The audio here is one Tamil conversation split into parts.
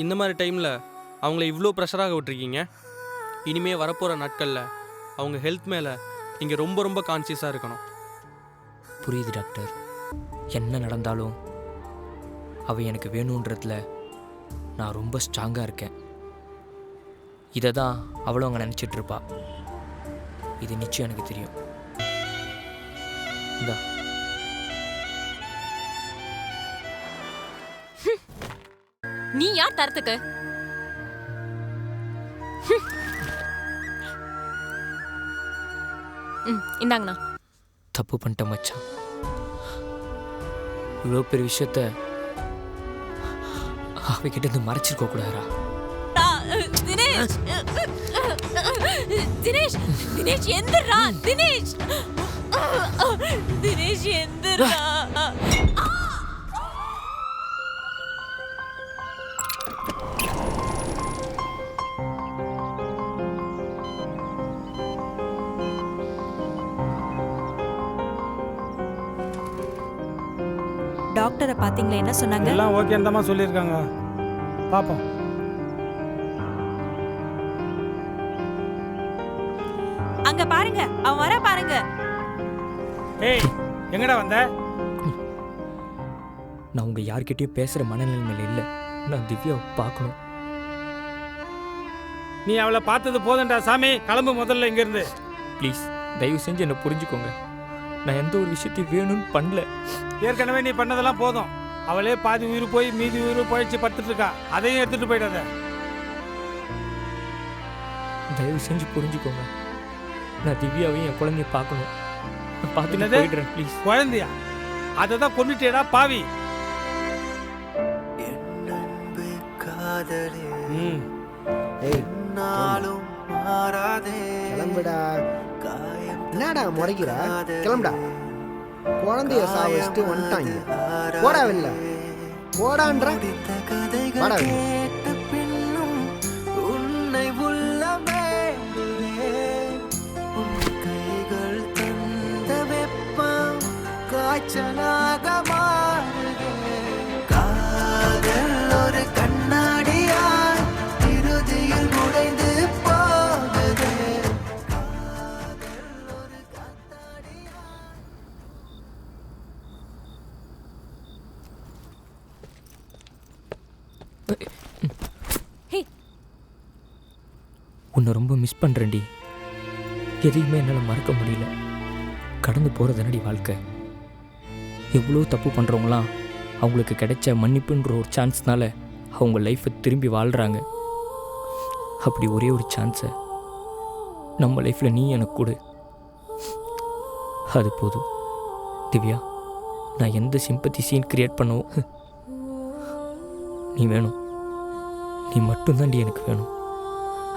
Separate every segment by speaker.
Speaker 1: இந்த மாதிரி டைமில் அவங்கள இவ்வளோ ப்ரெஷராக விட்டுருக்கீங்க. இனிமேல் வரப்போகிற நாட்களில் அவங்க ஹெல்த் மேலே நீங்கள் ரொம்ப ரொம்ப கான்சியஸாக இருக்கணும்.
Speaker 2: புரியுது டாக்டர். என்ன நடந்தாலும் அவள் எனக்கு வேணுன்றதுல நான் ரொம்ப ஸ்ட்ராங்காக இருக்கேன். இதை தான் அவளும் அங்கே நினச்சிட்ருப்பா. இது நிச்சயம் எனக்கு தெரியும். இந்தா.
Speaker 3: நீ யார் தரத்துக்கு? இந்தாங்கண்ணா.
Speaker 2: தப்பு பண்ணிட்ட மச்சான். இவ்வளோ பெரிய விஷயத்த அவகிட்ட இருந்து மறைச்சிருக்க கூடாதா?
Speaker 3: தினேஷ், தினேஷ், தினேஷ் எந்திரா. தினேஷ், தினேஷ் எந்திரா.
Speaker 4: டாக்டரை பாத்தீங்களா? என்ன சொன்னாங்க?
Speaker 5: எல்லாம் ஓகே அந்தமா சொல்லியிருக்காங்க. பாப்போம்.
Speaker 4: அங்க பாருங்க, அவன் வர பாருங்க.
Speaker 5: ஏய், எங்கடா வந்த?
Speaker 2: நான் உங்கள் யார்கிட்டயும் பேசுகிற மனநிலைமையில் இல்லை. நான் திவ்யாவை பார்க்கணும்.
Speaker 5: நீ அவளை பார்த்தது போதும்டா சாமி. கிளம்பு முதல்ல இங்கேருந்து.
Speaker 2: ப்ளீஸ் தயவு செஞ்சு என்னை புரிஞ்சுக்கோங்க. நான் எந்த ஒரு விஷயத்தையும் வேணும்னு பண்ணல.
Speaker 5: ஏற்கனவே நீ பண்ணதெல்லாம் போதும். அவளே பாதி உயிர் போய் மீதி உயிர் போயிடுச்சு படுத்துட்டு இருக்கா. அதையும் எடுத்துட்டு போயிடாத.
Speaker 2: தயவு செஞ்சு புரிஞ்சுக்கோங்க. நான் திவ்யாவையும் என் குழந்தைய பார்க்கணும். நான் பார்த்துட்டு
Speaker 5: என்னது?
Speaker 2: போயிடுறேன் ப்ளீஸ்.
Speaker 5: குழந்தையா? அதை தான் கொண்டுட்டேடா பாவி.
Speaker 6: கிளம்புடா. என்னடா முறைக்கிறா? கிளம்புடா. குழந்தைய சாவச்சிட்டு வந்துட்டாங்க. போடா வெளில. போடான்ற வாடா வெளில. உன்னை ரொம்ப மிஸ் பண்ணுறேன்டி. எதையுமே என்னால் மறக்க முடியல. கடந்து போகிறதுனடி வாழ்க்கை. எவ்வளோ தப்பு பண்ணுறவங்களாம் அவங்களுக்கு கிடைச்ச மன்னிப்புன்ற ஒரு சான்ஸ்னால அவங்க லைஃப்பை திரும்பி வாழ்கிறாங்க. அப்படி ஒரே ஒரு சான்ஸை நம்ம லைஃப்பில் நீ எனக்கு கொடு. அது போதும் திவ்யா. நான் எந்த சிம்பத்தி சீன் க்ரியேட் பண்ணவோ நீ வேணும். நீ மட்டும்தான்டி எனக்கு வேணும்.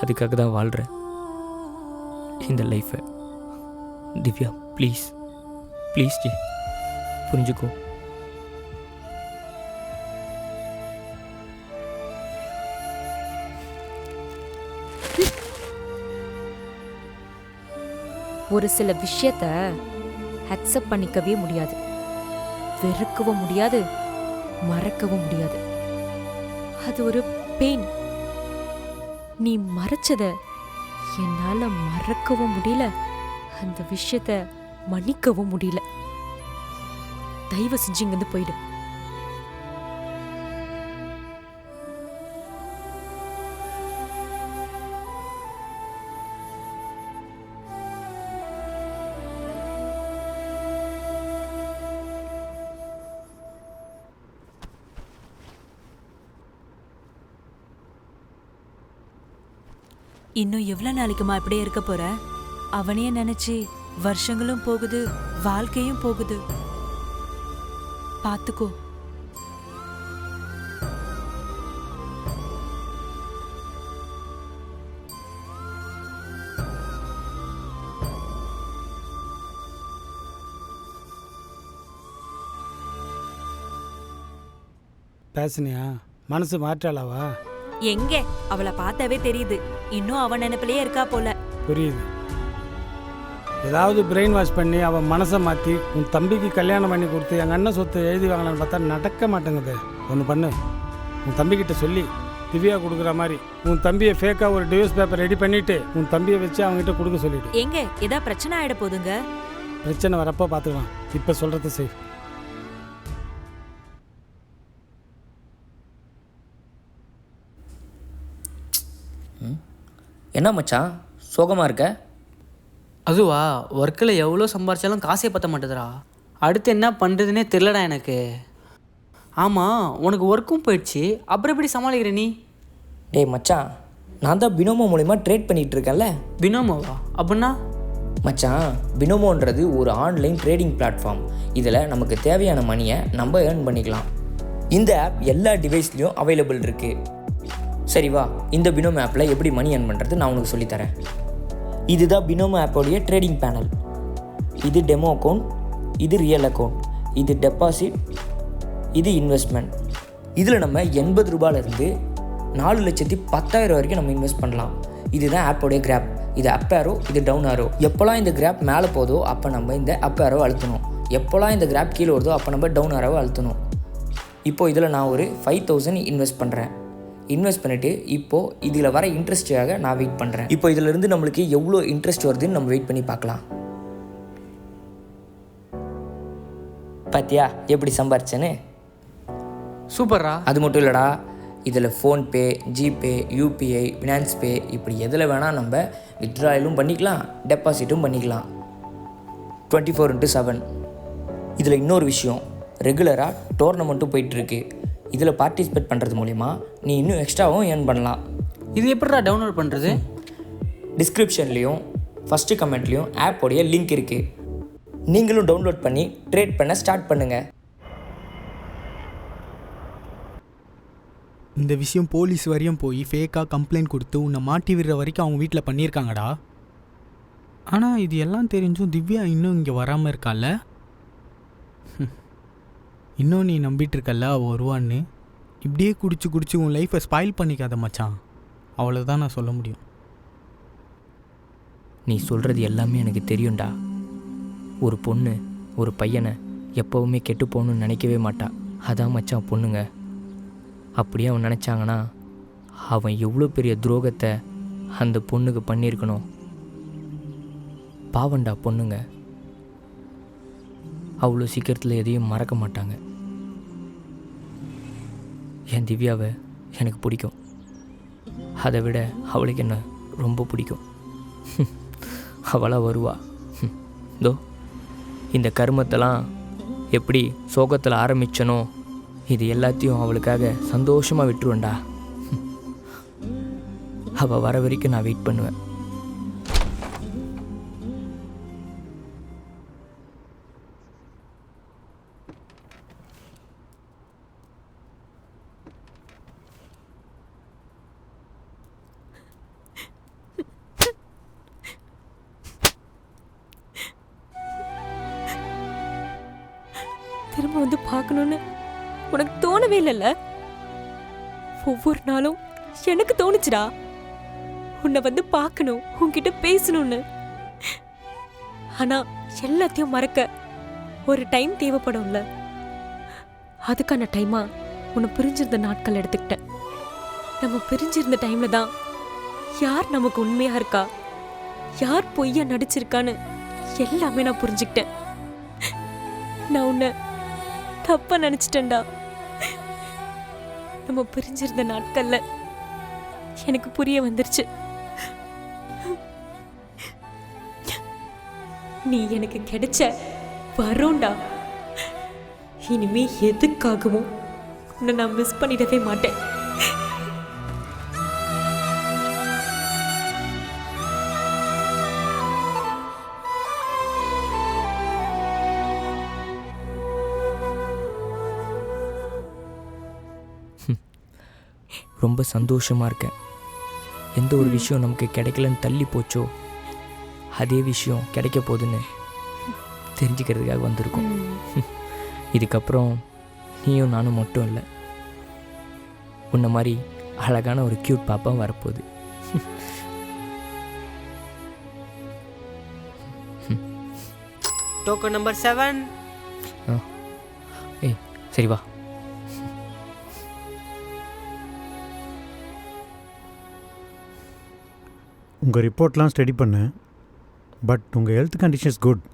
Speaker 6: அதுக்காக தான் வாழ்கிறேன் இந்த லைஃப்பை. திவ்யா ப்ளீஸ் ப்ளீஸ் ஜி புரிஞ்சுக்கோ.
Speaker 4: ஒரு சில விஷயத்த அக்செப்ட் பண்ணிக்கவே முடியாது, வெறுக்கவும் முடியாது, மறக்கவும் முடியாது. அது ஒரு பெயின். நீ மறைச்சத என்னால மறக்கவும் முடியல, அந்த விஷயத்த மன்னிக்கவும் முடியல. தயவு செஞ்சு இங்கிருந்து போயிடு.
Speaker 7: இன்னும் எவ்வளவு நாளைக்குமா இப்படியே இருக்க போற? அவனையே நினைச்சு வருஷங்களும் போகுது, வாழ்க்கையும் போகுது. பாத்துக்கோ.
Speaker 5: பேசுனியா? மனசு மாற்றாளாவா?
Speaker 7: எங்க அவளை பார்த்தாவே தெரியுது, இன்னும் அவன் நினைப்பிலேயே இருக்கா போல.
Speaker 5: புரியுது. ஏதாவது பிரெயின் வாஷ் பண்ணி அவன் மனசை மாற்றி உன் தம்பிக்கு கல்யாணம் பண்ணி கொடுத்து எங்கள் அண்ணன் சொத்தை எழுதி வாங்கலான்னு பார்த்தா நடக்க மாட்டேங்குது. ஒன்று பண்ணு, உன் தம்பிக்கிட்ட சொல்லி திவ்யா கொடுக்குற மாதிரி உன் தம்பியை ஃபேக்காக ஒரு டிவோர்ஸ் பேப்பர் ரெடி பண்ணிவிட்டு உன் தம்பியை வச்சு அவங்ககிட்ட கொடுக்க சொல்லிவிடு.
Speaker 7: எங்க ஏதா பிரச்சனை ஆயிட போதுங்க.
Speaker 5: பிரச்சனை வரப்போ பார்த்துக்கலாம், இப்போ சொல்கிறத செய்.
Speaker 6: என்ன மச்சான் சோகமாக இருக்க?
Speaker 8: அதுவா, ஒர்க்கில் எவ்வளோ சம்பாரிச்சாலும் காசே பற்ற மாட்டேதுடா. அடுத்து என்ன பண்ணுறதுனே தெரிலடா எனக்கு. ஆமாம், உனக்கு ஒர்க்கும் போயிடுச்சு, அப்புறம் எப்படி சமாளிக்கிற நீ?
Speaker 6: டேய் மச்சான், நான் தான் பினோமோ மூலிமா ட்ரேட் பண்ணிகிட்டு இருக்கேன்ல.
Speaker 8: பினோமோவா? அப்படின்னா?
Speaker 6: மச்சான், பினோமோன்றது ஒரு ஆன்லைன் ட்ரேடிங் பிளாட்ஃபார்ம். இதில் நமக்கு தேவையான மணியை நம்ம ஏர்ன் பண்ணிக்கலாம். இந்த ஆப் எல்லா டிவைஸ்லேயும் அவைலபிள் இருக்குது. சரி வா, இந்த பினோமோ ஆப்பில் எப்படி மணி ஏர்ன் பண்ணுறது நான் உனக்கு சொல்லித்தரேன். இதுதான் பினோமோ ஆப்போடைய ட்ரேடிங் பேனல். இது டெமோ அக்கௌண்ட், இது ரியல் அக்கௌண்ட், இது டெபாசிட், இது இன்வெஸ்ட்மெண்ட். இதில் நம்ம 80 ரூபாயிலிருந்து 4,10,000 வரைக்கும் நம்ம இன்வெஸ்ட் பண்ணலாம். இதுதான் ஆப்போடைய கிராப். இது அப் ஆரோ, இது டவுன் ஆரோ. எப்போல்லாம் இந்த கிராப் மேலே போதோ அப்போ நம்ம இந்த அப் ஆரோ அழுத்தணும். எப்போல்லாம் இந்த கிராப் கீழே வருதோ அப்போ நம்ம டவுன் ஆரோவை அழுத்தணும். இப்போது இதில் நான் ஒரு 5,000 இன்வெஸ்ட் பண்ணுறேன். இன்வெஸ்ட் பண்ணிவிட்டு இப்போது இதில் வர இன்ட்ரெஸ்ட்டுக்காக நான் வெயிட் பண்ணுறேன். இப்போ இதிலிருந்து நம்மளுக்கு எவ்வளோ இன்ட்ரெஸ்ட் வருதுன்னு நம்ம வெயிட் பண்ணி பார்க்கலாம். பாத்தியா எப்படி சம்பாரிச்சேன்னு?
Speaker 8: சூப்பர்ரா.
Speaker 6: அது மட்டும் இல்லைடா, இதில் ஃபோன்பே, ஜிபே, யூபிஐ, ஃபினான்ஸ் பே இப்படி எதில் வேணால் நம்ம வித்ட்ராயலும் பண்ணிக்கலாம், டெபாசிட்டும் பண்ணிக்கலாம். 24/7. இதில் இன்னொரு விஷயம், ரெகுலராக டோர்னமெண்ட்டும் போயிட்டுருக்கு. இதில் பார்ட்டிசிபேட் பண்ணுறது மூலிமா நீ இன்னும் எக்ஸ்ட்ராவும் ஏர்ன் பண்ணலாம்.
Speaker 8: இது எப்படிடா டவுன்லோட் பண்ணுறது?
Speaker 6: டிஸ்கிரிப்ஷன்லேயும் ஃபஸ்ட்டு கமெண்ட்லேயும் ஆப்போடைய லிங்க் இருக்குது. நீங்களும் டவுன்லோட் பண்ணி ட்ரேட் பண்ண ஸ்டார்ட் பண்ணுங்கள்.
Speaker 9: இந்த விஷயம் போலீஸ் வரையும் போய் ஃபேக்காக கம்ப்ளைண்ட் கொடுத்து உன்னை மாட்டி விடுற வரைக்கும் அவங்க வீட்டில் பண்ணியிருக்காங்கடா. ஆனால் இது எல்லாம் தெரிஞ்சும் திவ்யா இன்னும் இங்கே வராமல் இருக்கால. இன்னும் நீ நம்பிட்டு இருக்கல்ல அவள் வருவான்னு. இப்படியே குடிச்சு உன் லைஃப்பை ஸ்பாயில் பண்ணிக்காத மச்சான். அவ்வளோதான் நான் சொல்ல முடியும்.
Speaker 6: நீ சொல்கிறது எல்லாமே எனக்கு தெரியும்டா. ஒரு பொண்ணு ஒரு பையனை எப்போவுமே கெட்டு போகணுன்னு நினைக்கவே மாட்டா. அதான் மச்சான் பொண்ணுங்க. அப்படியே அவன் நினச்சாங்கன்னா அவன் எவ்வளோ பெரிய துரோகத்தை அந்த பொண்ணுக்கு பண்ணியிருக்கணும். பாவண்டா பொண்ணுங்க. அவ்வளோ சீக்கிரத்தில் எதையும் மறக்க மாட்டாங்க. என் திவ்யாவை எனக்கு பிடிக்கும். அதை விட அவளுக்கு என்ன ரொம்ப பிடிக்கும். அவளாக வருவா. இதோ இந்த கருமத்தெல்லாம் எப்படி சோகத்தில் ஆரம்பித்தனோ இது எல்லாத்தையும் அவளுக்காக சந்தோஷமாக விட்டுருவேன்டா. அவள் வர வரைக்கும் நான் வெயிட் பண்ணுவேன்.
Speaker 4: திரும்ப வந்து பார்க்கணுன்னு உனக்கு தோணவே இல்லைல்ல? ஒவ்வொரு நாளும் எனக்கு தோணுச்சுடா உன்னை வந்து பார்க்கணும், உன்கிட்ட பேசணும்னு. ஆனா எல்லாத்தையும் மறக்க ஒரு டைம் தேவைப்படும்ல. அதுக்கான டைமா உன்னை பிரிஞ்சிருந்த நாட்கள் எடுத்துக்கிட்டேன். நம்ம பிரிஞ்சிருந்த டைம்ல தான் யார் நமக்கு உண்மையா இருக்கா, யார் பொய்யா நடிச்சிருக்கான்னு எல்லாமே நான் புரிஞ்சுக்கிட்டேன். நான் உன்னை தப்பா நினைச்சிட்டேன்டா. நம்ம பிரிஞ்சிருந்த நாட்கள்ல எனக்கு புரிய வந்துருச்சு. நீ எனக்கு கிடைச்ச வரோண்டா. இனிமே எதுக்காகவும் உன்னை நான் மிஸ் பண்ணிடவே மாட்டேன்.
Speaker 6: ரொம்ப சந்தோஷமாக இருக்கேன். எந்த ஒரு விஷயம் நமக்கு கிடைக்கலன்னு தள்ளி போச்சோ அதே விஷயம் கிடைக்க போகுதுன்னு தெரிஞ்சுக்கிறதுக்காக வந்திருக்கோம். இதுக்கப்புறம் நீயும் நானும் மட்டும் இல்லை, உன்னை மாதிரி அழகான ஒரு க்யூட் பாப்பா வரப்போகுது.
Speaker 8: Token number 7.
Speaker 6: ஏய் சரி வா.
Speaker 10: உங்கள் ரிப்போர்ட்லாம் ஸ்டடி பண்ணேன். பட் உங்கள் ஹெல்த் கண்டிஷன்ஸ் குட்.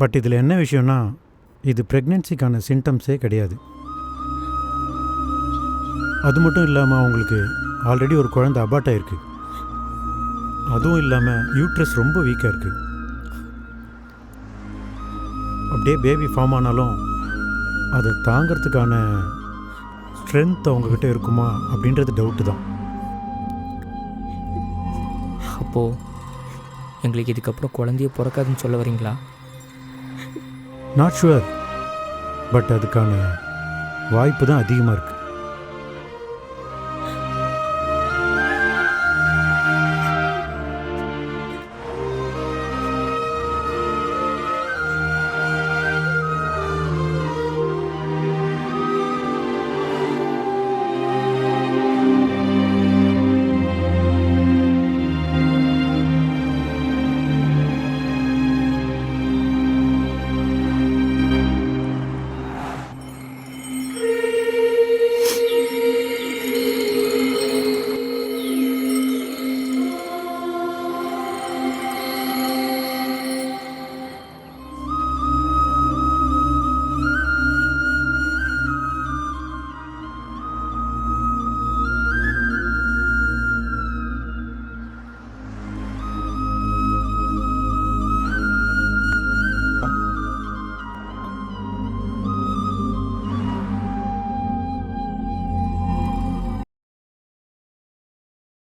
Speaker 10: பட் இதில் என்ன விஷயம்னா, இது ப்ரெக்னென்சிக்கான சிம்டம்ஸே கிடையாது. அது மட்டும் இல்லாமல் அவங்களுக்கு ஆல்ரெடி ஒரு குழந்தை அபார்ட் ஆகிருக்கு. அதுவும் இல்லாமல் யூட்ரஸ் ரொம்ப வீக்காக இருக்குது. அப்படியே பேபி ஃபார்ம் ஆனாலும் அதை தாங்கிறதுக்கான ஸ்ட்ரென்த் அவங்கக்கிட்ட இருக்குமா அப்படின்றது டவுட்டு தான்.
Speaker 2: அப்போது எங்களுக்கு இதுக்கப்புறம் குழந்தைய பிறக்காதுன்னு சொல்ல வரீங்களா?
Speaker 10: Not sure. பட் அதுக்கான வாய்ப்பு தான் அதிகமாக இருக்குது.